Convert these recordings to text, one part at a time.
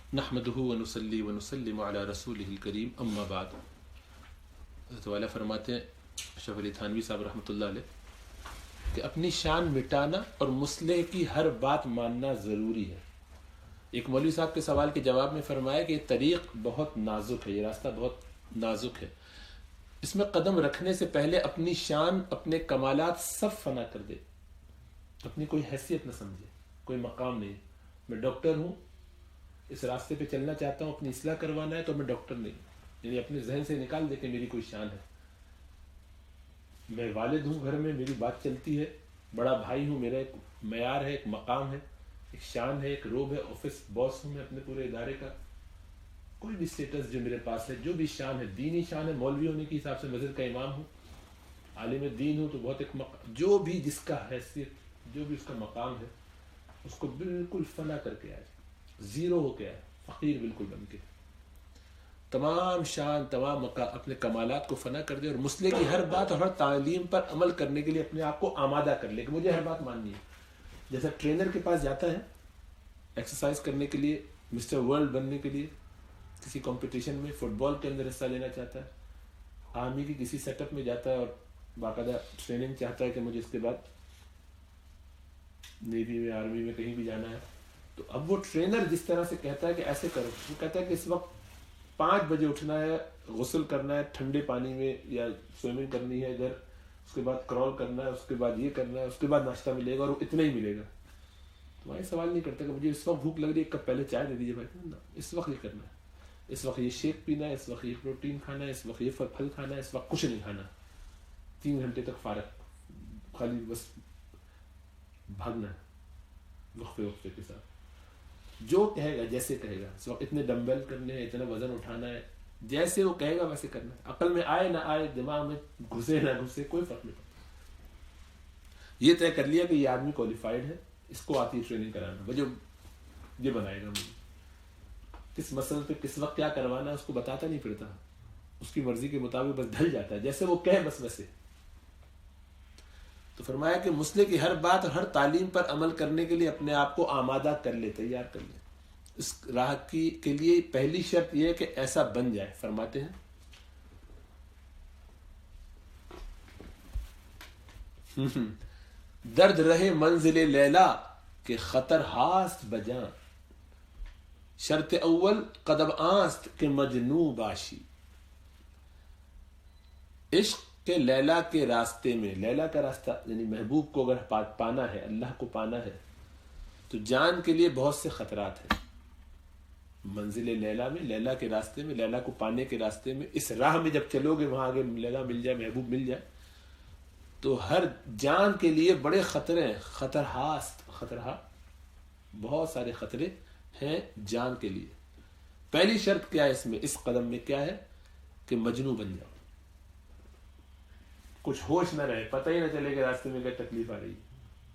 نحمدہ ونصلی ونسلم علی رسولہ الکریم اما بعد. حضرت والا فرماتے ہیں اشرف علی تھانوی صاحب رحمۃ اللہ علیہ کہ اپنی شان مٹانا اور مصلح کی ہر بات ماننا ضروری ہے. ایک مولوی صاحب کے سوال کے جواب میں فرمایا کہ یہ طریق بہت نازک ہے، یہ راستہ بہت نازک ہے، اس میں قدم رکھنے سے پہلے اپنی شان، اپنے کمالات سب فنا کر دے، اپنی کوئی حیثیت نہ سمجھے، کوئی مقام نہیں. میں ڈاکٹر ہوں، اس راستے پہ چلنا چاہتا ہوں، اپنی اصلاح کروانا ہے تو میں ڈاکٹر نہیں، یعنی اپنے ذہن سے نکال دے کہ میری کوئی شان ہے. میں والد ہوں، گھر میں میری بات چلتی ہے، بڑا بھائی ہوں، میرا ایک معیار ہے، ایک مقام ہے، ایک شان ہے، ایک روب ہے، آفس باس ہوں میں اپنے پورے ادارے کا. کوئی بھی اسٹیٹس جو میرے پاس ہے، جو بھی شان ہے، دینی شان ہے، مولوی ہونے کے حساب سے مسجد کا امام ہوں، عالم دین ہوں تو بہت ایک جو بھی جس کا حیثیت، جو بھی اس کا مقام ہے، اس کو بالکل فنا کر کے آئے، زیرو ہو کے آئے، فقیر بالکل بن کے، تمام شان، تمام اپنے کمالات کو فنا کر دے اور مسئلے کی ہر بات اور ہر تعلیم پر عمل کرنے کے لیے اپنے آپ کو آمادہ کر لے کہ مجھے ہر بات ماننی ہے. جیسا ٹرینر کے پاس جاتا ہے ایکسرسائز کرنے کے لیے، مسٹر ورلڈ بننے کے لیے، کسی کمپٹیشن میں فٹ بال کے اندر حصہ لینا چاہتا ہے، آرمی کی کسی سیٹ اپ میں جاتا ہے اور باقاعدہ ٹریننگ چاہتا ہے کہ مجھے اس کے بعد نیوی میں، آرمی میں کہیں بھی جانا ہے، تو اب وہ ٹرینر جس طرح سے کہتا ہے کہ ایسے کرو، وہ کہتا ہے کہ اس وقت 5 بجے اٹھنا ہے، غسل کرنا ہے ٹھنڈے پانی میں یا سوئمنگ کرنی ہے ادھر، اس کے بعد کرال کرنا ہے، اس کے بعد یہ کرنا ہے، اس کے بعد ناشتہ ملے گا اور وہ اتنا ہی ملے گا. تمہارے سوال نہیں کرتا کہ مجھے اس وقت بھوک لگ رہی ہے، ایک کپ پہلے چائے دے دیجیے بھائی، اس وقت یہ کرنا ہے، اس وقت یہ شیک پینا ہے، اس وقت یہ پروٹین کھانا ہے، اس وقت یہ پھل کھانا ہے، اس وقت کچھ نہیں کھانا. 3 گھنٹے تک فارغ، خالی بس بھاگنا ہے وقفے وقفے کے ساتھ، جو کہے گا جیسے کہے گا، اس وقت اتنے ڈمبل کرنے ہیں، اتنا وزن اٹھانا ہے، جیسے وہ کہے گا ویسے کرنا ہے. عقل میں آئے نہ آئے، دماغ میں گھسے نہ گھسے، کوئی فرق نہیں پڑتا. یہ طے کر لیا کہ یہ آدمی کوالیفائڈ ہے، اس کو آتی ہے ٹریننگ کرانا، وہ جو یہ بنائے گا مجھے کس مسئلے پہ کس وقت کیا کروانا ہے اس کو بتاتا نہیں پھرتا، اس کی مرضی کے مطابق بس ڈھل جاتا ہے، جیسے وہ کہے بس ویسے. تو فرمایا کہ مسئلے کی ہر بات اور ہر تعلیم پر عمل کرنے کے لیے اپنے آپ کو آمادہ کر لے، تیار کر لے. اس راہ کے لیے پہلی شرط یہ ہے کہ ایسا بن جائے. فرماتے ہیں درد رہے منزل لیلا کہ خطر ہاست بجاں، شرط اول قدم آست کہ مجنوں باشی. عشق کے لیلا کے راستے میں، لیلا کا راستہ یعنی محبوب کو اگر پانا ہے، اللہ کو پانا ہے، تو جان کے لیے بہت سے خطرات ہیں. منزل لیلا میں، لیلا کے راستے میں، لیلا کو پانے کے راستے میں، اس راہ میں جب چلو گے، وہاں آگے لیلا مل جائے، محبوب مل جائے، تو ہر جان کے لیے بڑے خطرے ہیں. خطر ہاست، خطرہ، بہت سارے خطرے ہیں جان کے لیے. پہلی شرط کیا ہے اس میں، اس قدم میں کیا ہے کہ مجنوں بن جاؤ، کچھ ہوش نہ رہے، پتہ ہی نہ چلے کہ راستے میں کیا تکلیف آ رہی ہے،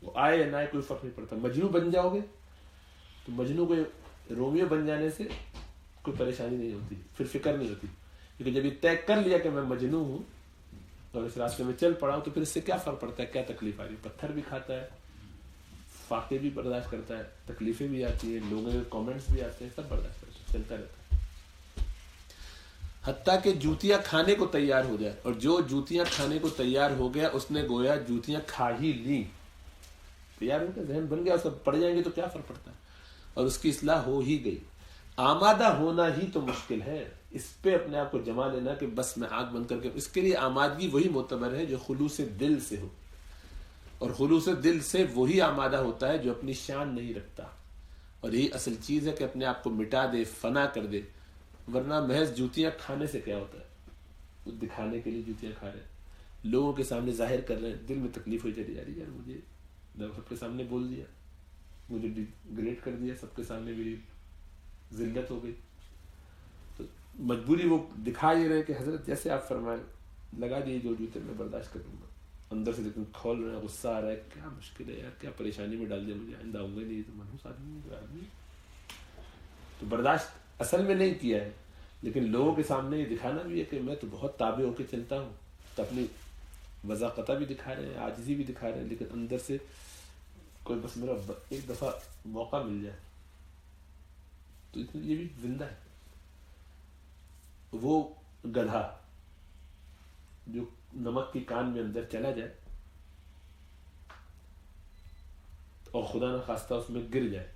وہ آئے یا نہ آئے کوئی فرق نہیں پڑتا. مجنوں بن جاؤ گے تو مجنوں کو رومیو بن جانے سے کوئی پریشانی نہیں ہوتی، پھر فکر نہیں ہوتی، کیونکہ جب یہ طے کر لیا کہ میں مجنوں ہوں اور اس راستے میں چل پڑا ہوں، تو پھر اس سے کیا فرق پڑتا ہے، کیا تکلیف آ رہی ہے. پتھر بھی کھاتا ہے، فاقے بھی برداشت کرتا ہے، تکلیفیں بھی آتی ہیں، لوگوں کے کامنٹس بھی آتے ہیں، سب برداشت کرتا ہے، چلتا رہتا ہے. حتیٰ کہ جوتیاں کھانے کو تیار ہو جائے، اور جو جوتیاں کھانے کو تیار ہو گیا اس نے گویا جوتیاں کھا ہی لی، تیار ہو گیا، ذہن بن گیا، سب پڑ جائیں گے تو کیا فرق پڑتا ہے، اور اس کی اصلاح ہو ہی گئی. آمادہ ہونا ہی تو مشکل ہے، اس پہ اپنے آپ کو جما لینا کہ بس میں آنکھ بند کر کے، اس کے لیے آمادگی وہی معتبر ہے جو خلوص دل سے ہو، اور خلوص دل سے وہی آمادہ ہوتا ہے جو اپنی شان نہیں رکھتا. اور یہی اصل چیز ہے کہ اپنے آپ کو مٹا دے، فنا کر دے. ورنہ محض جوتیاں کھانے سے کیا ہوتا ہے، وہ دکھانے کے لیے جوتیاں کھا رہے ہیں، لوگوں کے سامنے ظاہر کر رہے ہیں، دل میں تکلیف ہوئی چلی جا رہی ہے، یار مجھے سب کے سامنے بول دیا، مجھے ڈیگریڈ کر دیا، سب کے سامنے میری ذلت ہو گئی. تو مجبوری وہ دکھا ہی رہے کہ حضرت جیسے آپ فرمائیں لگا دیے جو جوتے میں برداشت کر لوں گا. اندر سے لیکن کھول رہے ہیں، غصہ آ رہا ہے، کیا مشکل ہے یار، کیا پریشانی میں ڈال دیا مجھے، آئندہ آؤں گا نہیں، تو منحوس آدمی تو برداشت اصل میں نہیں کیا ہے، لیکن لوگوں کے سامنے یہ دکھانا بھی ہے کہ میں تو بہت تابع ہو کے چلتا ہوں. تو اپنی وضاقتہ بھی دکھا رہے ہیں، عاجزی بھی دکھا رہے ہیں، لیکن اندر سے کوئی بس میرا ایک دفعہ موقع مل جائے تو یہ بھی زندہ ہے. وہ گدھا جو نمک کی کان میں اندر چلا جائے اور خدا نہ خواستہ اس میں گر جائے,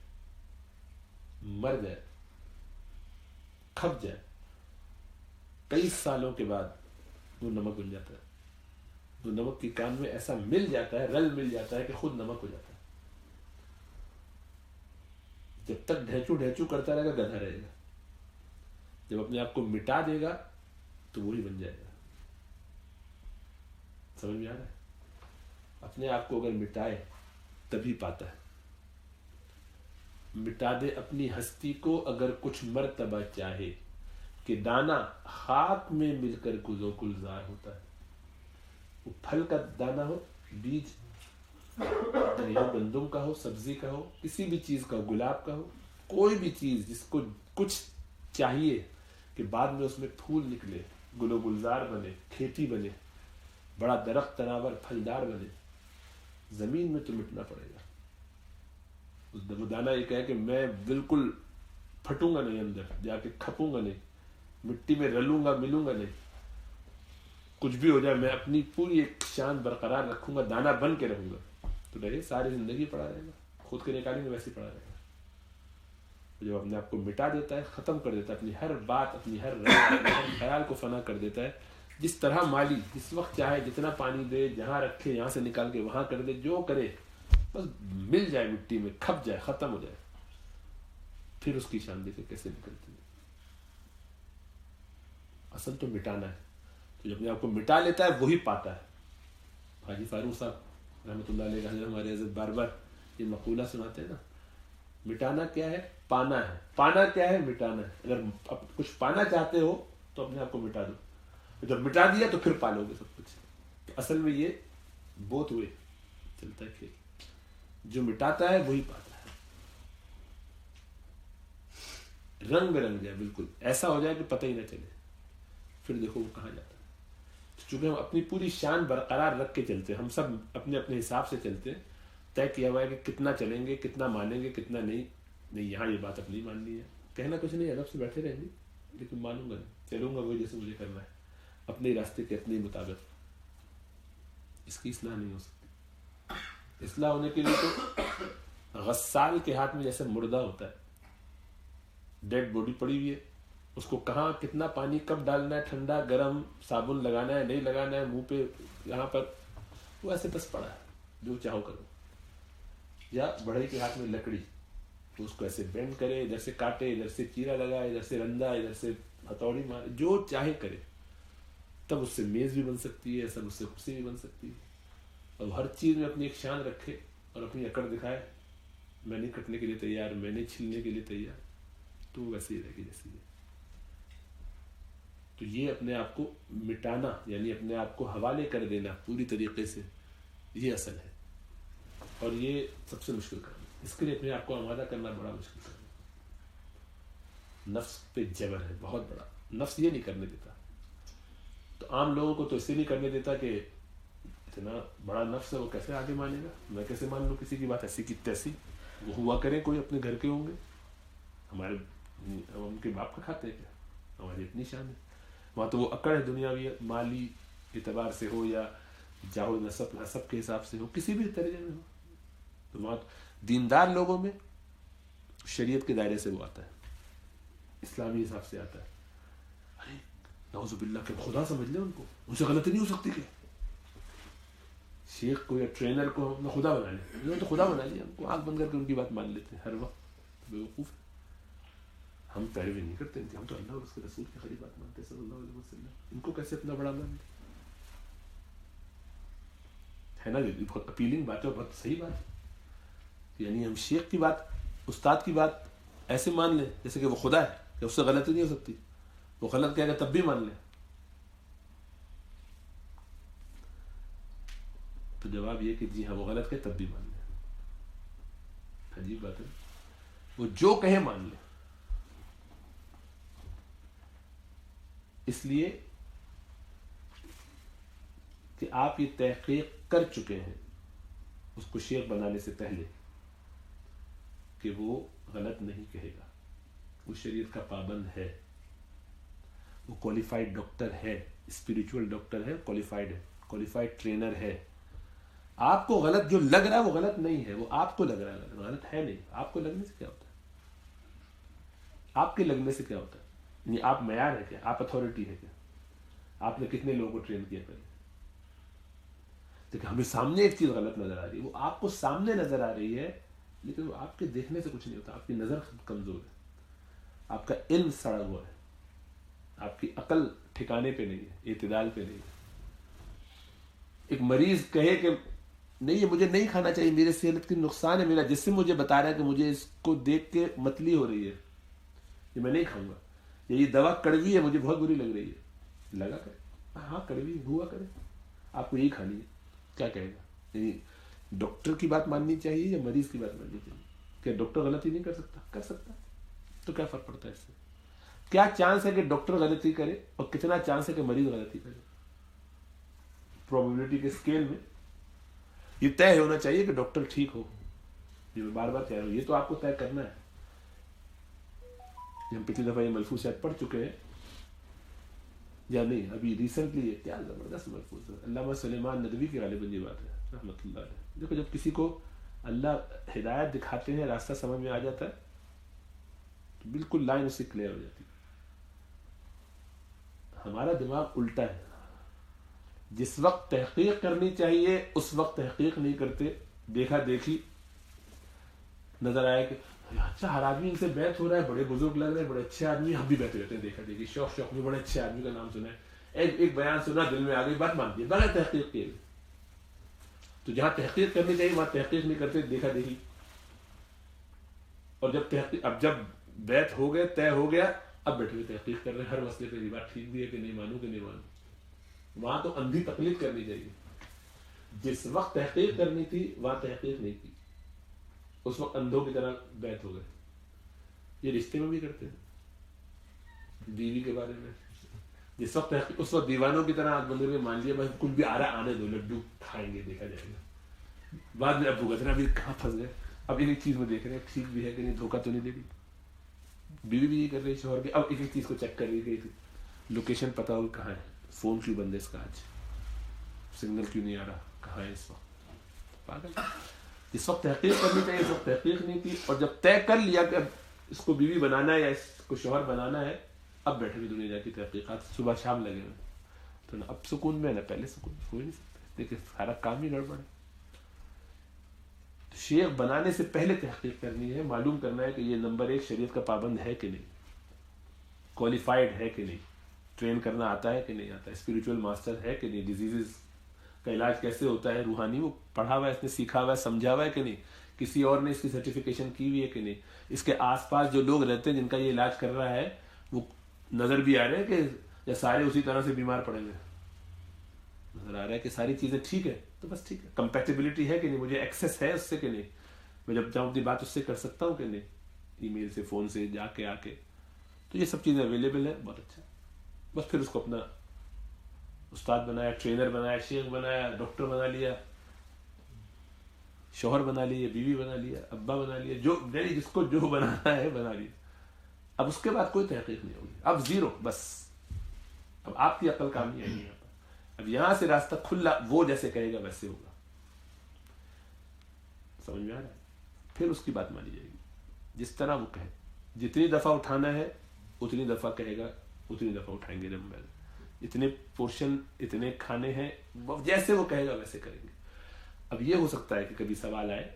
مر جائے, کھپ جائے, کئی سالوں کے بعد وہ نمک بن جاتا ہے. وہ نمک کی کان میں ایسا مل جاتا ہے, رل مل جاتا ہے کہ خود نمک ہو جاتا ہے. جب تک ڈھینچو ڈھینچو کرتا رہے گا گدھا رہے گا. جب اپنے آپ کو مٹا دے گا تو وہی بن جائے گا. سمجھ میں آ رہا ہے؟ اپنے آپ کو اگر مٹائے تبھی پاتا ہے. مٹا دے اپنی ہستی کو اگر کچھ مرتبہ چاہے کہ دانہ خاک میں مل کر گل و گلزار ہوتا ہے. وہ پھل کا دانہ ہو, بیج یا گندم کا ہو, سبزی کا ہو, کسی بھی چیز کا ہو, گلاب کا ہو, کوئی بھی چیز جس کو کچھ چاہیے کہ بعد میں اس میں پھول نکلے, گل و گلزار بنے, کھیتی بنے, بڑا درخت تناور پھلدار بنے, زمین میں تو مٹنا پڑے گا. وہ دانہ یہ کہے کہ میں بالکل پھٹوں گا نہیں, اندر جا کے کھپوں گا نہیں, مٹی میں رلوں گا ملوں گا نہیں, کچھ بھی ہو جائے میں اپنی پوری ایک شان برقرار رکھوں گا, دانہ بن کے رہوں گا. تو رہے ساری زندگی پڑا رہے گا, خود کے نکالیں گے ویسے پڑا رہے گا. جب اپنے آپ کو مٹا دیتا ہے, ختم کر دیتا ہے, اپنی ہر بات, اپنی ہر رائے, اپنے ہر خیال کو فنا کر دیتا ہے. جس طرح مالی جس وقت چاہے جتنا پانی دے, جہاں رکھے یہاں سے نکال کے وہاں کر دے, جو کرے بس مل جائے مٹی میں, کھپ جائے, ختم ہو جائے. پھر اس کی شان دیکھے کیسے نکلتی ہے. اصل تو مٹانا ہے. تو جب اپنے آپ کو مٹا لیتا ہے وہی پاتا ہے. حاجی فاروق صاحب رحمۃ اللہ علیہ حضرت ہمارے حضرت بار بار یہ مقولہ سناتے ہیں نا, مٹانا کیا ہے؟ پانا ہے. پانا کیا ہے؟ مٹانا ہے. اگر کچھ پانا چاہتے ہو تو اپنے آپ کو مٹا دو, جب مٹا دیا تو پھر پالو گے سب کچھ. تو اصل میں یہ بہت ہوئے چلتا ہے کھیل. جو مٹاتا ہے وہی پاتا ہے. رنگ برنگ جائے, بالکل ایسا ہو جائے کہ پتہ ہی نہ چلے, پھر دیکھو وہ کہاں جاتا ہے. چونکہ ہم اپنی پوری شان برقرار رکھ کے چلتے ہیں, ہم سب اپنے اپنے حساب سے چلتے ہیں. طے کیا ہوا ہے کہ کتنا چلیں گے, کتنا مانیں گے, کتنا نہیں. نہیں, یہاں یہ بات اپنی ماننی ہے, کہنا کچھ نہیں, ادب سے بیٹھے رہیں گے, لیکن مانوں گا نہیں, چلوں گا وہی جیسے مجھے کرنا ہے, اپنے راستے کے اپنے مطابق. اس کی اصلاح نہیں ہو سکتی. اصلاح ہونے کے لیے تو غسال کے ہاتھ میں جیسے مردہ ہوتا ہے, ڈیڈ باڈی پڑی ہوئی ہے, اس کو کہاں کتنا پانی کب ڈالنا ہے, ٹھنڈا گرم, صابن لگانا ہے نہیں لگانا ہے, منہ پہ یہاں پر, وہ ایسے بس پڑا ہے, جو چاہو کرو. یا بڑھئی کے ہاتھ میں لکڑی, تو اس کو ایسے بینڈ کرے, ادھر سے کاٹے, ادھر سے چیرا لگائے, ادھر سے رندا, ادھر سے ہتھوڑی مارے, جو چاہے کرے. تب اس سے میز بھی بن سکتی ہے, سب اس سے کرسی بھی بن سکتی ہے. اور ہر چیز میں اپنی ایک شان رکھے اور اپنی اکڑ دکھائے, میں نہیں کٹنے کے لیے تیار, میں نہیں چھلنے کے لیے تیار, تو وہ ویسے ہی رہے گی جیسی ہے. تو یہ اپنے آپ کو مٹانا, یعنی اپنے آپ کو حوالے کر دینا پوری طریقے سے, یہ اصل ہے. اور یہ سب سے مشکل کام ہے. اس کے لیے اپنے آپ کو آمادہ کرنا بڑا مشکل کام ہے. نفس پہ جبر ہے بہت بڑا. نفس یہ نہیں کرنے دیتا. تو عام لوگوں کو تو اسے نہیں کرنے دیتا کہ اتنا بڑا نفس ہے, وہ کیسے آگے مانے گا, میں کیسے مان لوں کسی کی بات ایسی کی تیسی. وہ ہوا کریں کوئی اپنے گھر کے ہوں گے, ہمارے ہم ان کے باپ کا کھاتے ہیں کیا, ہماری اتنی شان ہے. وہاں تو وہ اکڑ ہے دنیاوی, مالی اعتبار سے ہو یا جاہو نسب کے حساب سے ہو, کسی بھی درجے میں ہو. تو وہاں دیندار لوگوں میں شریعت کے دائرے سے وہ آتا ہے, اسلامی حساب سے آتا ہے. ارے نعوذ باللہ کہ خدا سمجھ لیں ان کو, ان سے غلطی نہیں ہو سکتی. کہ شیخ کو یا ٹرینر کو ہم نے خدا بنا لیا, انہوں نے تو خدا بنا لیا, ہم کو آنکھ بند کر کے ان کی بات مان لیتے ہیں ہر وقت. بیوقوف ہے. ہم پیروی نہیں کرتے ان کی, ہم تو اللہ اور اس کے رسول کی خالی بات مانتے ہیں صلی اللہ علیہ وسلم. ان کو کیسے اتنا بڑا مانتے ہے نا. یہ بہت اپیلنگ بات ہے, بہت صحیح بات ہے. یعنی ہم شیخ کی بات, استاد کی بات ایسے مان لیں جیسے کہ وہ خدا ہے, کہ اس سے غلطی نہیں ہو سکتی. وہ غلط کہے گا تب بھی مان لیں. تو جواب یہ کہ جی ہاں وہ غلط کہے تب بھی مان لیں. عجیب بات ہے. وہ جو کہے مان لیں. اس لیے کہ آپ یہ تحقیق کر چکے ہیں اس کو شیخ بنانے سے پہلے کہ وہ غلط نہیں کہے گا, وہ شریعت کا پابند ہے، وہ کوالیفائڈ ڈاکٹر ہے، اسپریچول ڈاکٹر ہے، کوالیفائڈ ہے، کوالیفائڈ ٹرینر ہے. آپ کو غلط جو لگ رہا ہے وہ غلط نہیں ہے، وہ آپ کو لگ رہا ہے غلط ہے نہیں. آپ کو لگنے سے کیا ہوتا ہے؟ آپ کے لگنے سے کیا ہوتا ہے؟ یعنی آپ معیار ہے کیا؟ آپ اتھارٹی ہے کیا؟ آپ نے کتنے لوگوں کو ٹرین کیا پہلے؟ دیکھیں ہمیں سامنے ایک چیز غلط نظر آ رہی ہے، وہ آپ کو سامنے نظر آ رہی ہے لیکن وہ آپ کے دیکھنے سے کچھ نہیں ہوتا. آپ کی نظر کمزور ہے، آپ کا علم سڑا ہوا ہے، آپ کی عقل ٹھکانے پہ نہیں ہے، اعتدال پہ نہیں ہے. ایک مریض کہے کہ نہیں یہ مجھے نہیں کھانا چاہیے، میرے صحت کی نقصان ہے، میرا جسم مجھے بتا رہا ہے کہ مجھے اس کو دیکھ کے متلی ہو رہی ہے، یہ میں نہیں کھاؤں گا، یہ دوا کڑوی ہے، مجھے بہت بری لگ رہی ہے. لگا کرے ہاں کڑوی ہوا کرے، آپ کو یہی کھانی ہے. کیا کہے گا؟ یعنی ڈاکٹر کی بات ماننی چاہیے یا مریض کی بات ماننی چاہیے؟ کیا ڈاکٹر غلطی نہیں کر سکتا؟ کر سکتا. تو کیا فرق پڑتا ہے اس سے؟ کیا چانس ہے کہ ڈاکٹر غلطی کرے اور کتنا چانس ہے کہ مریض غلطی کرے؟ پروبیبلٹی کے اسکیل میں یہ طے ہونا چاہیے کہ ڈاکٹر ٹھیک ہو. یہ میں بار بار کہہ رہا ہوں، یہ تو آپ کو طے کرنا ہے. ہم پچھلی دفعہ یہ ملفوظ شاید پڑھ چکے ہیں یا نہیں، ابھی ریسنٹلی. یہ کیا زبردست ملفوظ ہے، علامہ سلیمان ندوی کی غالباً یہ بات ہے رحمۃ اللہ علیہ. دیکھو جب کسی کو اللہ ہدایت دکھاتے ہیں، راستہ سمجھ میں آ جاتا ہے تو بالکل لائن اس سے کلیئر ہو جاتی ہے. ہمارا دماغ الٹا ہے، جس وقت تحقیق کرنی چاہیے اس وقت تحقیق نہیں کرتے. دیکھا دیکھی نظر آیا کہ اچھا ہر آدمی ان سے بیعت ہو رہا ہے، بڑے بزرگ لگ رہے ہیں، بڑے اچھے آدمی، ہم بھی بیعت ہو جاتے ہیں. دیکھا دیکھی شوق میں بڑے اچھے آدمی کا نام سنا ہے، ایک بیان سنا، دل میں آ گئی، بات مان دی بغیر تحقیق کے. تو جہاں تحقیق کرنی چاہیے وہاں تحقیق نہیں کرتے، دیکھا دیکھی. اور اب جب بیعت ہو گئے، طے ہو گیا، اب بیٹھے ہوئے تحقیق کر رہے ہیں ہر مسئلے پہ، یہ بات ٹھیک بھی ہے کہ نہیں، مانوں کہ نہیں مانوں. وہاں تو اندھی تقلید کرنی چاہیے. جس وقت تحقیق کرنی تھی وہاں تحقیق نہیں کی، اس وقت اندھوں کی طرح بیعت ہو گئے. یہ رشتے میں بھی کرتے ہیں، بیوی کے بارے میں جس وقت تحقیق، اس وقت دیوانوں کی طرح آنکھ بندے میں مان لیا بس کچھ بھی آ رہا آنے دو، لڈو کھائیں گے، دیکھا جائے گا. بعد میں اب بھگتنا بھی کہاں پھنس گئے. اب ایک چیز میں دیکھ رہے ہیں ٹھیک بھی ہے کہ نہیں، دھوکہ تو نہیں دے رہی. بیوی بھی یہ کر رہی ہے شوہر کے. اب ایک چیز کو چیک کر رہی ہے کہ لوکیشن پتہ ہو کہاں ہے، فون کیوں بند ہے اس کا، آج سگنل کیوں نہیں آ رہا، کہاں ہے اس وقت. پاگل. اس وقت تحقیق کرنی چاہیے اس وقت تحقیق نہیں کی. اور جب طے کر لیا کہ اب اس کو بیوی بنانا ہے یا اس کو شوہر بنانا ہے، اب بیٹھے بھی دنیا کی تحقیقات صبح شام لگے ہوئے. تو اب سکون میں نہ پہلے سکون ہو ہی نہیں سکتا. دیکھیں سارا کام ہی گڑبڑ ہے. شیخ بنانے سے پہلے تحقیق کرنی ہے، معلوم کرنا ہے کہ یہ نمبر 1 شریعت کا پابند ہے کہ نہیں، کوالیفائڈ ہے کہ نہیں، ٹرین کرنا آتا ہے کہ نہیں آتا، اسپریچول ماسٹر ہے کہ نہیں، ڈیزیزز کا علاج کیسے ہوتا ہے روحانی وہ پڑھا ہوا ہے، اس نے سیکھا ہوا ہے، سمجھا ہوا ہے کہ نہیں، کسی اور نے اس کی سرٹیفکیشن کی ہوئی ہے کہ نہیں. اس کے آس پاس جو لوگ رہتے ہیں جن کا یہ علاج کر رہا ہے وہ نظر بھی آ رہے ہیں کہ یا سارے اسی طرح سے بیمار پڑیں گے. نظر آ رہا ہے کہ ساری چیزیں ٹھیک ہے تو بس ٹھیک ہے. کمپیٹیبلٹی ہے کہ نہیں، مجھے ایکسیس ہے اس سے کہ نہیں، میں جب چاہوں اپنی بات اس سے کر سکتا ہوں کہ نہیں، ای میل سے، فون سے، جا کے آ کے. تو یہ سب چیزیں اویلیبل ہے، بہت اچھا. بس پھر اس کو اپنا استاد بنایا، ٹرینر بنایا، شیخ بنایا، ڈاکٹر بنا لیا، شوہر بنا لیا، بیوی بنا لیا، ابا بنا لیا، جو جس کو جو بنانا ہے بنا لیا. اب اس کے بعد کوئی تحقیق نہیں ہوگی، اب زیرو. بس اب آپ کی عقل کام نہیں آئے گی. اب یہاں سے راستہ کھلا، وہ جیسے کہے گا ویسے ہوگا. سمجھ میں آ رہا ہے؟ پھر اس کی بات مانی جائے گی جس طرح وہ کہے. جتنی دفعہ اٹھانا ہے اتنی دفعہ کہے گا، اتنی دفعہ اٹھائیں گے. اتنے پورشن، اتنے کھانے ہیں، جیسے وہ کہے گا ویسے کریں گے. اب یہ ہو سکتا ہے کہ کبھی سوال آئے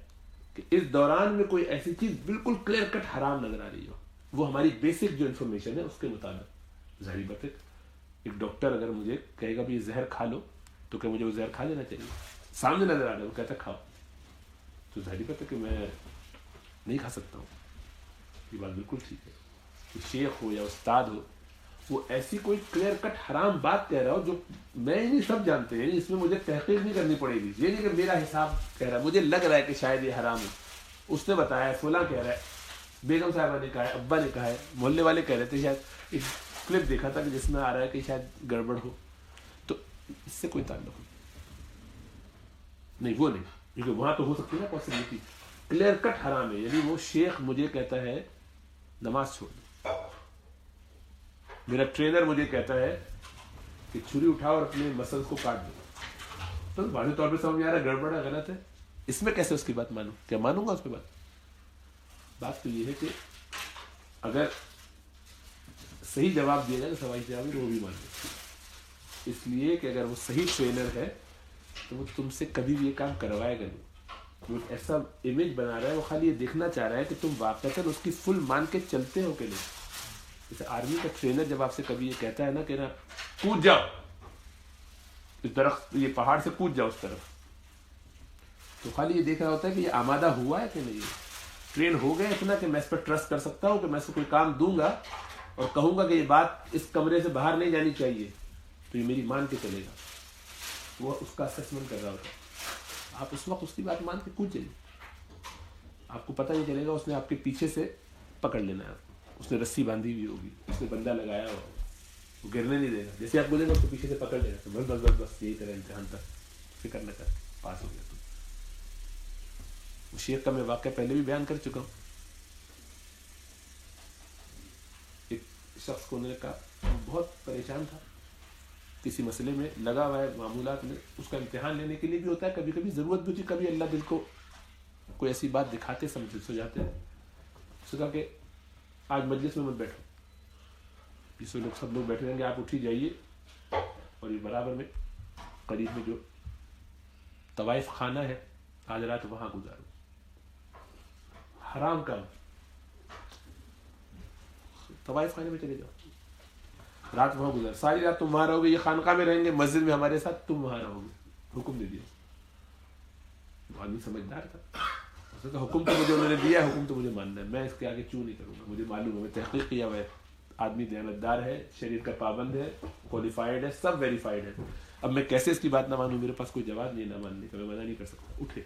کہ اس دوران میں کوئی ایسی چیز بالکل کلیئر کٹ حرام نظر آ رہی ہو، وہ ہماری بیسک جو انفارمیشن ہے اس کے مطابق. ظاہری بات ہے ایک ڈاکٹر اگر مجھے کہے گا بھی یہ زہر کھا لو تو کہ مجھے وہ زہر کھا لینا چاہیے؟ سامنے نظر آ رہا ہے وہ کہتا کھاؤ، تو ظاہری بات ہے کہ میں نہیں کھا سکتا ہوں. یہ بات بالکل ٹھیک ہے. شیخ ہو یا استاد ہو، وہ ایسی کوئی کلیئر کٹ حرام بات کہہ رہا ہو جو میں نہیں سب جانتے ہیں، اس میں مجھے تحقیق نہیں کرنی پڑے گی. یہ نہیں کہ میرا حساب کہہ رہا ہے، مجھے لگ رہا ہے کہ شاید یہ حرام ہے، اس نے بتایا ہے، فلاں کہہ رہا ہے، بیگم صاحبہ نے کہا ہے، ابا نے کہا ہے، محلے والے کہہ رہے تھے، شاید ایک کلپ دیکھا تھا کہ جس میں آ رہا ہے کہ شاید گڑبڑ ہو. تو اس سے کوئی تعلق نہیں، وہ نہیں، کیونکہ وہاں تو ہو سکتی ہے نا پاسبلٹی. کلیئر کٹ حرام ہے. یعنی وہ شیخ مجھے کہتا ہے نماز چھوڑ دو، میرا ٹرینر مجھے کہتا ہے کہ چھری اٹھاؤ اور اپنے مسلز کو کاٹ دو، تو واضح طور پہ سمجھ آ رہا ہے گڑبڑ ہے، غلط ہے، اس میں کیسے اس کی بات مانوں؟ کیا مانوں گا اس پہ بات تو یہ ہے کہ اگر صحیح جواب دیا جائے تو سوال جواب وہ بھی مان لے، اس لیے کہ اگر وہ صحیح ٹرینر ہے تو وہ تم سے کبھی بھی یہ کام کروائے گا نہیں. وہ ایسا امیج بنا رہا ہے، وہ خالی یہ دیکھنا چاہ رہا ہے کہ تم واقعتاً اس کی فل مان کے چلتے ہو کہ نہیں. جیسے آرمی کا ٹرینر جب آپ سے کبھی یہ کہتا ہے نا کہ نا کود جاؤ اس درخت، یہ پہاڑ سے کود جاؤ اس طرف، تو خالی یہ دیکھ رہا ہوتا ہے کہ یہ آمادہ ہوا ہے کہ نہیں، ٹرین ہو گیا اتنا کہ میں اس پر ٹرسٹ کر سکتا ہوں کہ میں اس کو کوئی کام دوں گا اور کہوں گا کہ یہ بات اس کمرے سے باہر نہیں جانی چاہیے تو یہ میری مان کے چلے گا. وہ اس کا اسسمنٹ کر رہا ہوتا ہے. آپ اس وقت اس کی بات مان کے کود جائیے، آپ کو پتہ نہیں چلے گا، اس نے آپ کے پیچھے سے پکڑ لینا ہے، اس نے رسی باندھی ہوئی ہوگی، اس نے بندہ لگایا ہوگا، وہ گرنے نہیں دے گا. جیسے آپ بولیں گے اس کو پیچھے سے پکڑ لے گا، بس بس بس بس یہی طرح امتحان تک فکر نہ کر، پاس ہو گیا. تو شیخ کا میں واقعہ پہلے بھی بیان کر چکا ہوں. ایک شخص کو نے کہا بہت پریشان تھا کسی مسئلے میں لگا ہوا ہے معمولات میں، اس کا امتحان لینے کے لیے بھی ہوتا ہے، کبھی کبھی ضرورت بھی ہوتی ہے، کبھی اللہ دل کو کوئی ایسی بات دکھاتے سمجھاتے ہیں. اس نے کہا کہ آج مجلس میں مت بیٹھو، جس میں سب لوگ بیٹھے رہیں گے، آپ اٹھی جائیے اور یہ برابر میں قریب میں جو طوائف خانہ ہے آج رات وہاں گزارو. حرام کام، طوائف خانے میں چلے جاؤ، رات وہاں گزار، ساری رات تم وہاں رہو گے، یہ خانقاہ میں رہیں گے، مسجد میں ہمارے ساتھ، تم وہاں رہو گے. حکم دے دیا. آدمی سمجھدار تھا، اس نے کہا حکم تو مجھے انہوں نے دیا ہے، حکم تو مجھے ماننا ہے، میں اس کے آگے کیوں نہیں کروں گا، مجھے معلوم ہے، میں تحقیق کیا ہوا ہے، آدمی دیانتدار ہے، شریعت کا پابند ہے، کوالیفائڈ ہے، سب ویریفائڈ ہے. اب میں کیسے اس کی بات نہ مانوں؟ میرے پاس کوئی جواب نہیں نہ ماننے کا، میں منع نہیں کر سکتا. اٹھے،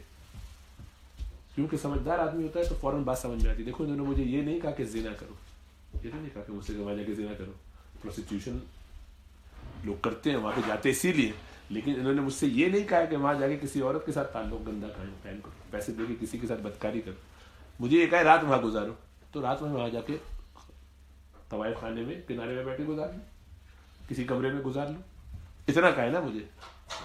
کیونکہ سمجھدار آدمی ہوتا ہے تو فوراً بات سمجھ میں آتی. دیکھو انہوں نے مجھے یہ نہیں کہا کہ زنا کرو، یہ نہیں کہا کہ مجھ سے وہاں جا کے زنا کرو، پروسٹیوشن لوگ کرتے ہیں وہاں پہ جاتے اسی لیے، لیکن انہوں نے مجھ سے یہ نہیں کہا کہ وہاں جا کے کسی عورت کے ساتھ تعلق گندا قائم کرو، پیسے دے کے کسی کے ساتھ بدکاری کرو. مجھے یہ کہا رات وہاں گزارو، تو رات میں وہاں جا کے طوائف خانے میں کنارے میں بیٹھے گزار لوں، کسی کمرے میں گزار لوں. اتنا کہا ہے نا مجھے،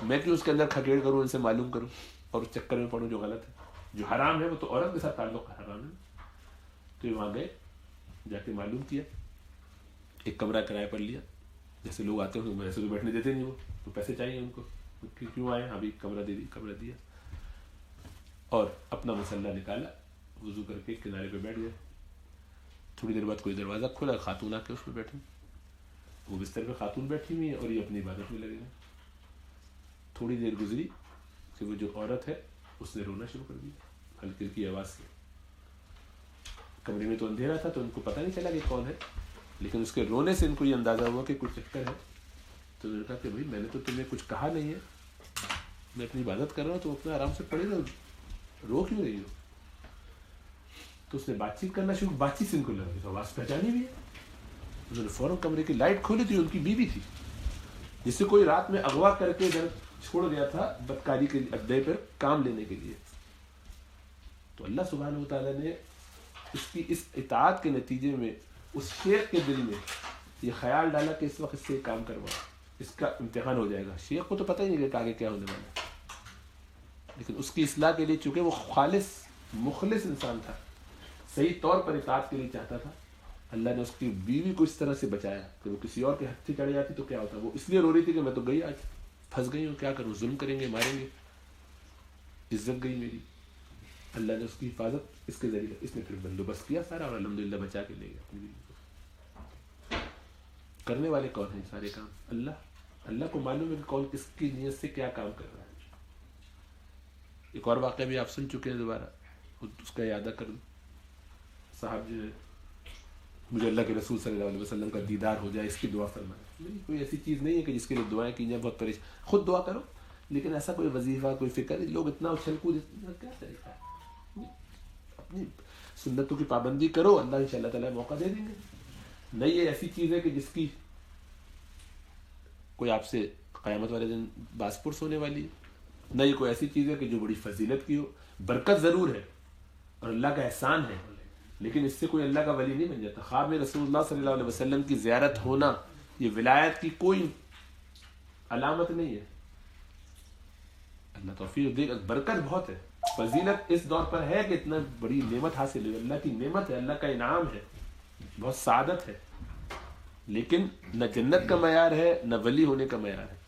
میں کیوں اس کے اندر کھکیڑ کروں، ان سے معلوم کروں اور اس چکر میں پڑھوں جو غلط ہے. جو حرام ہے وہ تو عورت کے ساتھ تعلق حرام ہے. تو یہ وہاں گئے، جا کے معلوم کیا، ایک کمرہ کرایہ پر لیا. جیسے لوگ آتے ہیں ویسے تو بیٹھنے دیتے نہیں، وہ تو پیسے چاہیے ان کو، کیوں آئے؟ ابھی کمرہ دے دی، کمرہ دیا اور اپنا مسلح نکالا، وضو کر کے کنارے پہ بیٹھ گئے. تھوڑی دیر بعد کوئی دروازہ کھولا، خاتون آ کے اس پہ بیٹھی، وہ بستر پہ خاتون بیٹھی ہوئی ہے اور یہ اپنی عبادت میں لگے ہیں. تھوڑی دیر گزری کہ وہ جو عورت ہے اس نے رونا شروع کر دیا ہلکی ہلکی آواز سے. کمرے میں تو اندھیرا تھا تو ان کو پتہ نہیں چلا کہ کون ہے، لیکن اس کے رونے سے ان کو یہ اندازہ ہوا کہ کچھ چکر ہے. تو انہوں نے کہا کہ بھائی میں نے تو تمہیں کچھ کہا نہیں ہے، میں اپنی عبادت کر رہا ہوں، تو اپنا آرام سے پڑھے رہو، رو کیوں رہی ہو؟ تو اس نے بات چیت کرنا شروع، بات چیت سے ان کو لگا کہ آواز پہچانی بھی ہے. انہوں نے فوراً کمرے کی لائٹ کھولی تھی، ان کی بیوی تھی جس سے کوئی رات میں اغوا کر کے ادھر چھوڑ گیا تھا بدکاری کے اڈے پر کام لینے کے لیے. تو اللہ سبحانہ و تعالیٰ نے اس کی اس اطاعت کے نتیجے میں اس شیخ کے دل میں یہ خیال ڈالا کہ اس وقت اس سے کام کروا، اس کا امتحان ہو جائے گا. شیخ کو تو پتہ ہی نہیں کہ آگے کیا ہونے والا ہے، لیکن اس کی اصلاح کے لیے چونکہ وہ خالص مخلص انسان تھا، صحیح طور پر اطاعت کے لیے چاہتا تھا، اللہ نے اس کی بیوی کو اس طرح سے بچایا کہ وہ کسی اور کے ہاتھ سے چڑھ جاتی تو کیا ہوتا. وہ اس لیے رو رہی تھی کہ میں تو گئی، آج پھنس گئی ہوں، کیا کروں، ظلم کریں گے، ماریں گے، عزت گئی میری. اللہ نے اس کی حفاظت اس کے ذریعے، اس نے پھر بندوبست کیا سارا اور الحمدللہ بچا کے لے گیا اپنی بیوی کو. کرنے والے کون ہیں سارے کام؟ اللہ. اللہ کو معلوم ہے کہ کون کس کی نیت سے کیا کام کر رہا ہے. ایک اور واقعہ بھی آپ سن چکے ہیں، دوبارہ اس کا یادہ کر دوں. صاحب جو ہے، مجھے اللہ کے رسول صلی اللہ علیہ وسلم کا دیدار ہو جائے اس کی دعا فرمائے. نہیں، کوئی ایسی چیز نہیں ہے کہ جس کے لیے دعائیں کی جائیں، بہت پریشان، خود دعا کرو، لیکن ایسا کوئی وظیفہ، کوئی فکر، لوگ اتنا اچھل کود، کیا طریقہ ہے؟ اپنی سنتوں کی پابندی کرو، اللہ ان شاء اللہ تعالیٰ موقع دے دیں گے. نہیں، یہ ایسی چیز ہے کہ جس کی کوئی آپ سے قیامت والے دن باس پرس ہونے والی ہے. نہ یہ کوئی ایسی چیز ہے کہ جو بڑی فضیلت کی ہو. برکت ضرور ہے اور اللہ کا احسان ہے، لیکن اس سے کوئی اللہ کا ولی نہیں بن جاتا. خواب میں رسول اللہ صلی اللہ علیہ وسلم کی زیارت ہونا یہ ولایت کی کوئی علامت نہیں ہے. اللہ توفیق دے, برکت بہت ہے, فضیلت اس دور پر ہے کہ اتنا بڑی نعمت حاصل ہوئی, اللہ کی نعمت ہے, اللہ کا انعام ہے, بہت سعادت ہے, لیکن نہ جنت کا معیار ہے نہ ولی ہونے کا معیار ہے.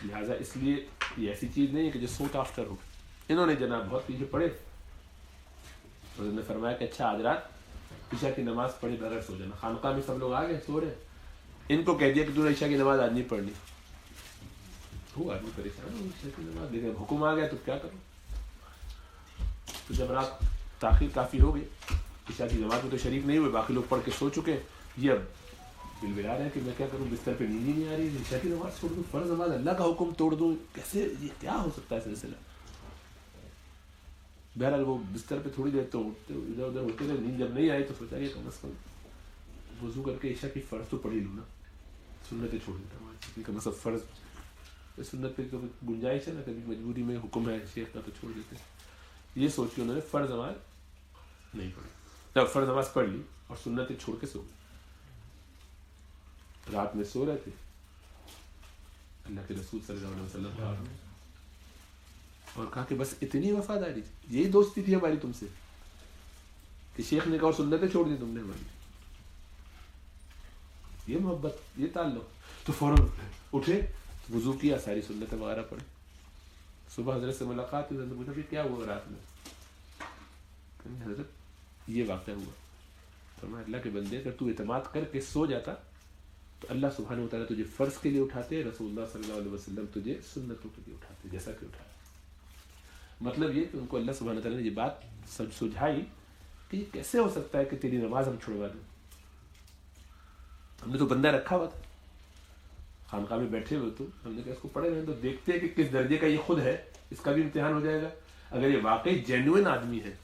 لہٰذا اس لیے یہ ایسی چیز نہیں ہے کہ جو سوٹ آفٹر ہو. انہوں نے جناب بہت پیچھے پڑے, حضرت نے فرمایا کہ اچھا آج رات عشاء کی نماز پڑھے بغیر سو جانا. خانقاہ میں سب لوگ آ گئے, سو رہے, ان کو کہہ دیا کہ تو نے عشاء کی نماز آج نہیں پڑھنی. وہ آدمی پریشان, عشاء کی نماز دیکھیں حکم آ گیا تو کیا کروں. تو جب رات تاخیر کافی ہو گئی, عشاء کی نماز میں تو شریک نہیں ہوئے, باقی لوگ پڑھ کے سو چکے, یہ اب بلبلا رہے ہیں کہ میں کیا کروں, بستر پہ نیند ہی نہیں آ رہی, عشاء کی نماز چھوڑ دوں, فرض نماز اللہ کا حکم توڑ دوں, کیسے, یہ کیا ہو سکتا ہے سلسلہ. بہرحال وہ بستر پہ تھوڑی دیر تو اٹھتے ادھر ادھر ہوتے رہے, نیند جب نہیں آئی تو سوچا کہ کم از کم وضو کر کے عشاء کی فرض تو پڑھ ہی لوں نا, سنتیں چھوڑ دیتا ہوں کم از کم فرض سنت پہ تو گنجائش ہے نا, کبھی مجبوری میں حکم ہے شیخ کا تو چھوڑ دیتے. یہ سوچ کے انہوں نے فرض نماز نہیں پڑھی, جب فرض نماز پڑھ لی اور سنتیں چھوڑ کے سو گئے. رات میں سو رہے تھے, اللہ کے رسول صلی اللہ علیہ وسلم اور کہا کہ بس اتنی وفاداری, یہی دوستی تھی ہماری تم سے کہ شیخ نے کہا اور سنتیں چھوڑ دی تم نے ہماری, یہ محبت, یہ تعلق. تو فوراً اٹھے, وضو کیا, ساری سنتیں وغیرہ پڑھی. صبح حضرت سے ملاقات ہوئی, حضرت نے پوچھا پھر کیا ہوا رات میں. حضرت یہ واقعہ ہوا. فرمایا اللہ کے بندے اگر تو اعتماد کر کے سو جاتا تو اللہ سبحانہ و تعالیٰ تجھے فرض کے لیے اٹھاتے, رسول اللہ صلی اللہ علیہ وسلم تجھے سنتوں کے لیے اٹھاتے, جیسا کہ اٹھایا. مطلب یہ کہ ان کو اللہ سبحانہ تعالیٰ نے یہ بات سجھائی کہ یہ کیسے ہو سکتا ہے کہ تیری نماز ہم چھڑوا دیں. ہم نے تو بندہ رکھا ہوا تھا, خانقاہ میں بیٹھے ہوئے, تو ہم نے کہا اس کو پڑھے رہے تو دیکھتے ہیں کہ کس درجے کا یہ خود ہے, اس کا بھی امتحان ہو جائے گا. اگر یہ واقعی جینوئن آدمی ہے,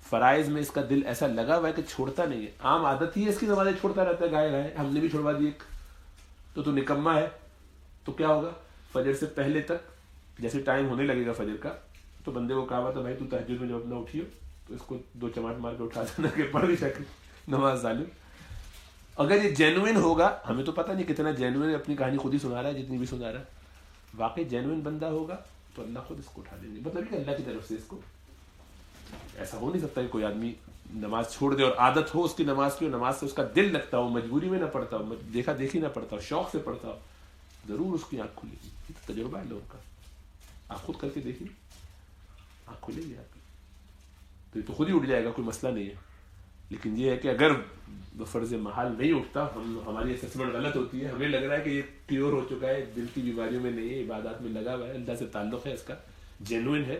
فرائض میں اس کا دل ایسا لگا ہوا ہے کہ چھوڑتا نہیں ہے, عام عادت ہی ہے اس کی نمازیں چھوڑتا رہتا ہے گائے گائے, ہم نے بھی چھوڑوا دی ایک, تو نکما ہے. تو کیا ہوگا, فجر سے پہلے تک جیسے ٹائم ہونے لگے گا فجر کا, تو بندے کو کہا ہوا تھا بھائی تو تہجد میں جب نہ اٹھی ہو تو اس کو 2 چماٹ مار کے اٹھا دینا کہ پڑھ بھی سکے نماز ظالم. اگر یہ جینوئن ہوگا, ہمیں تو پتہ نہیں کتنا جینوئن, اپنی کہانی خود ہی سنا رہا ہے جتنی بھی سنا رہا ہے, واقعی جینوئن بندہ ہوگا تو اللہ خود اس کو اٹھا دیں گے. مطلب کہ اللہ کی طرف سے اس کو, ایسا ہو نہیں سکتا کہ کوئی آدمی نماز چھوڑ دے اور عادت ہو اس کی نماز کی, اور نماز سے اس کا دل لگتا ہو, مجبوری میں نہ پڑھتا ہو, دیکھا دیکھی نہ پڑھتا ہو, شوق سے پڑھتا ہو, ضرور اس کی آنکھ کھلے گی. یہ تجربہ ہے لوگوں کا, آپ خود کر کے دیکھیے, آنکھ کھلے گی آپ کی, تو یہ تو خود ہی اٹھ جائے گا, کوئی مسئلہ نہیں ہے. لیکن یہ ہے کہ اگر فرض محال نہیں اٹھتا, ہماری اسسمنٹ غلط ہوتی ہے, ہمیں لگ رہا ہے کہ یہ پیور ہو چکا ہے, دل کی بیماریوں میں نہیں ہے, عبادات میں لگا ہوا ہے, اللہ سے تعلق ہے اس کا, جینوئن ہے,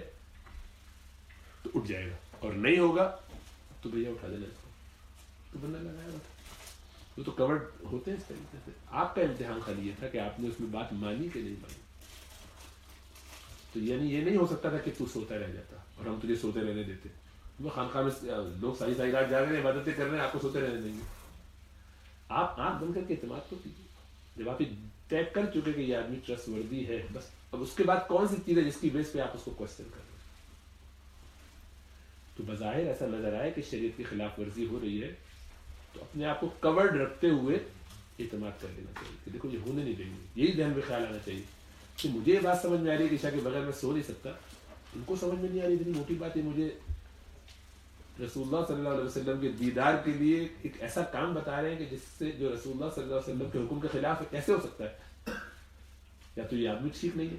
تو اٹھ جائے گا. اور نہیں ہوگا تو بھیا اٹھا دینا اس کو, تو بندہ لگایا ہوا تھا. وہ تو کورڈ ہوتے ہیں اس طریقے سے. آپ کا امتحان خالی یہ تھا کہ آپ نے اس میں بات مانی کہ نہیں مانی. تو یعنی یہ نہیں ہو سکتا تھا کہ تو سوتا رہ جاتا اور ہم تجھے سوتے رہنے دیتے. وہ خانقاہ میں لوگ ساری ساری رات جا رہے ہیں, عبادتیں کر رہے ہیں, آپ کو سوتے رہنے دیں گے. آپ آنکھ بند کر کے اعتماد تو کیجیے. جب آپ طے کر چکے کہ یہ آدمی ٹرسٹ وردی ہے, بس اب اس کے بعد کون سی چیز ہے جس کی بیس پہ آپ اس کو کوشچن کر رہے ہیں. تو بظاہر ایسا نظر آئے کہ شریعت کی خلاف ورزی ہو رہی ہے, تو اپنے آپ کو کورڈ رکھتے ہوئے اعتماد کر لینا چاہیے کہ دیکھو یہ ہونے نہیں دیں گے. یہی ذہن میں خیال آنا چاہیے کہ مجھے یہ بات سمجھ میں آ رہی ہے کہ عشاء کے بغیر میں سو نہیں سکتا, ان کو سمجھ میں نہیں آ رہی. اتنی موٹی بات ہے, مجھے رسول اللہ صلی اللہ علیہ وسلم کے دیدار کے لیے ایک ایسا کام بتا رہے ہیں کہ جس سے جو رسول اللہ صلی اللہ علیہ وسلم کے حکم کے خلاف ہے, کیسے ہو سکتا ہے. یا تو یہ آدمی ٹھیک نہیں ہے,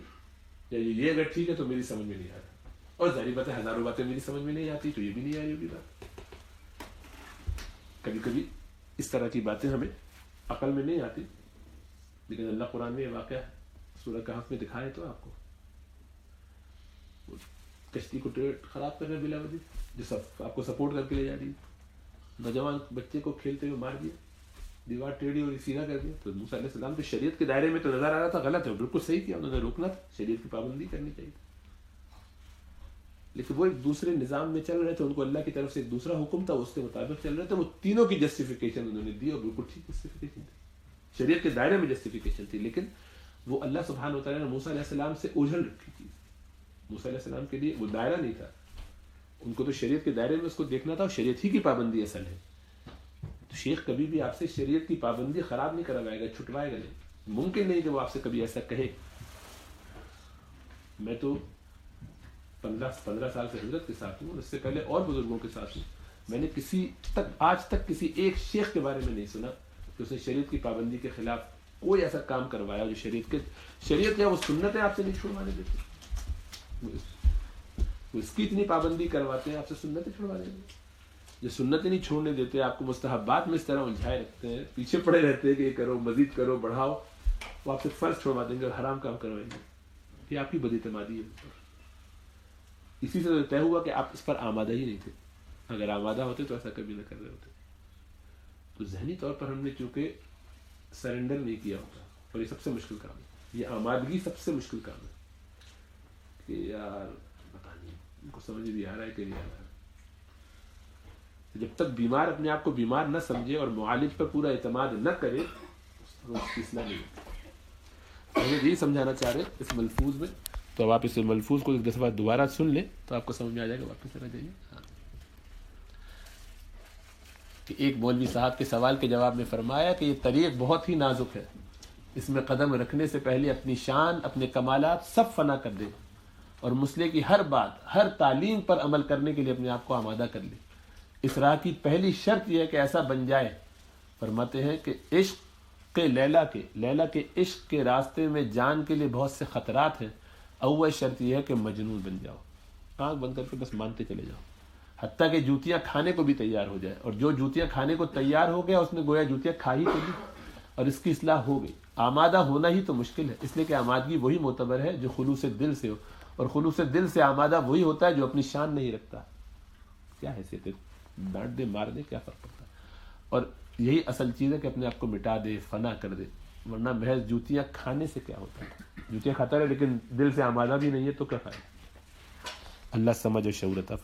یا یہ اگر ٹھیک ہے تو میری سمجھ میں نہیں آ رہا. اور ظاہری بات ہے ہزاروں باتیں میری سمجھ میں نہیں آتی, تو یہ بھی نہیں آ رہی ہوگی بات. کبھی کبھی اس طرح کی باتیں ہمیں عقل میں نہیں آتی, لیکن اللہ قرآن میں یہ واقعہ سورہ کہف میں دکھائے تو آپ کو, کشتی کو خراب کرنے بلا وجہ, جو سب آپ کو سپورٹ کر کے لے جا رہی, نوجوان بچے کو کھیلتے ہوئے مار دیا, دیوار ٹیڑھی اور سیدھا کر دیا. تو موسیٰ علیہ السلام تو شریعت کے دائرے میں تو نظر آ رہا تھا غلط ہے, بالکل صحیح کیا, انہوں نے روکنا تھا, شریعت کی پابندی کرنی چاہیے. لیکن وہ ایک دوسرے نظام میں چل رہے تھے, ان کو اللہ کی طرف سے ایک دوسرا حکم تھا, اس کے مطابق چل رہے تھے. وہ تینوں کی جسٹیفیکیشن انہوں نے دی, اور بالکل ٹھیک جسٹیفیکیشن تھی, شریعت کے دائرے میں جسٹیفیکیشن تھی. لیکن وہ اللہ سبحانہ و تعالیٰ نے موسیٰ علیہ السلام سے اوجھل رکھی چیز. موسیٰ علیہ السلام کے لیے وہ دائرہ نہیں تھا, ان کو تو شریعت کے دائرے میں اس کو دیکھنا تھا، اور شریعت ہی کی پابندی اصل ہے. تو شیخ کبھی بھی آپ سے شریعت کی پابندی خراب نہیں کروائے گا، چھٹوائے گا نہیں. ممکن نہیں کہ وہ آپ سے کبھی ایسا کہے. میں تو 15 سال سے حضرت کے ساتھ ہوں، اس سے پہلے اور بزرگوں کے ساتھ ہوں. میں نے آج تک کسی ایک شیخ کے بارے میں نہیں سنا کہ اس نے شریعت کی پابندی کے خلاف کوئی ایسا کام کروایا جو شریعت یا وہ سنتیں آپ سے نہیں چھڑوانے دیتے. وہ اس کی اتنی پابندی کرواتے ہیں، آپ سے سنتیں چھڑوانے دیتے. جو سنتیں نہیں چھوڑنے دیتے، آپ کو مستحبات میں اس طرح الجھائے رکھتے ہیں، پیچھے پڑے رہتے ہیں کہ یہ کرو، مزید کرو، بڑھاؤ. وہ آپ سے فرض چھوڑوا دیں گے اور حرام کام کروائیں گے. یہ آپ کی بد اعتمادی ہے. اسی سے طے ہوا کہ آپ اس پر آمادہ ہی نہیں تھے. اگر آمادہ ہوتے تو ایسا کبھی نہ کر رہے ہوتے. تو ذہنی طور پر ہم نے چونکہ سرنڈر نہیں کیا ہوتا، اور یہ سب سے مشکل کام ہے. یہ آمادگی سب سے مشکل کام ہے کہ یار پتہ نہیں ان کو سمجھ بھی آ رہا ہے کہ نہیں آ رہا ہے. جب تک بیمار اپنے آپ کو بیمار نہ سمجھے اور معالج پر پورا اعتماد نہ کرے، اس کی اصلاح نہیں ہوتی. ہمیں یہی سمجھانا چاہ رہے اس ملفوظ میں. تو اب آپ اس ملفوظ کو ایک دفعہ دوبارہ سن لیں تو آپ کو سمجھ میں آ جائے گا. واپس چلا جائیے. کہ ایک مولوی صاحب کے سوال کے جواب میں فرمایا کہ یہ طریق بہت ہی نازک ہے، اس میں قدم رکھنے سے پہلے اپنی شان، اپنے کمالات سب فنا کر دے، اور مسئلے کی ہر بات، ہر تعلیم پر عمل کرنے کے لیے اپنے آپ کو آمادہ کر لے. اس راہ کی پہلی شرط یہ ہے کہ ایسا بن جائے. فرماتے ہیں کہ عشق لیلا کے عشق کے راستے میں جان کے لیے بہت سے خطرات ہیں. اول شرط یہ ہے کہ مجنون بن جاؤ، آنکھ بند کر کے بس مانتے چلے جاؤ، حتیٰ کہ جوتیاں کھانے کو بھی تیار ہو جائے. اور جو جوتیاں کھانے کو تیار ہو گیا اس نے گویا جوتیاں کھا ہی تو لی اور اس کی اصلاح ہو گئی. آمادہ ہونا ہی تو مشکل ہے، اس لیے کہ آمادگی وہی معتبر ہے جو خلوص دل سے ہو، اور خلوص دل سے آمادہ وہی ہوتا ہے جو اپنی شان نہیں رکھتا. کیا حیثیت ہے، ڈانٹ دے مار دے کیا فرق پڑتا ہے. اور یہی اصل چیز ہے کہ اپنے آپ کو مٹا دے، فنا کر دے. ورنہ محض جوتیاں کھانے سے کیا ہوتا ہے. جوتیاں کھاتا رہے لیکن دل سے آمادہ بھی نہیں ہے تو کیا فائدہ. اللہ سمجھ و شعور عطا فرمائے.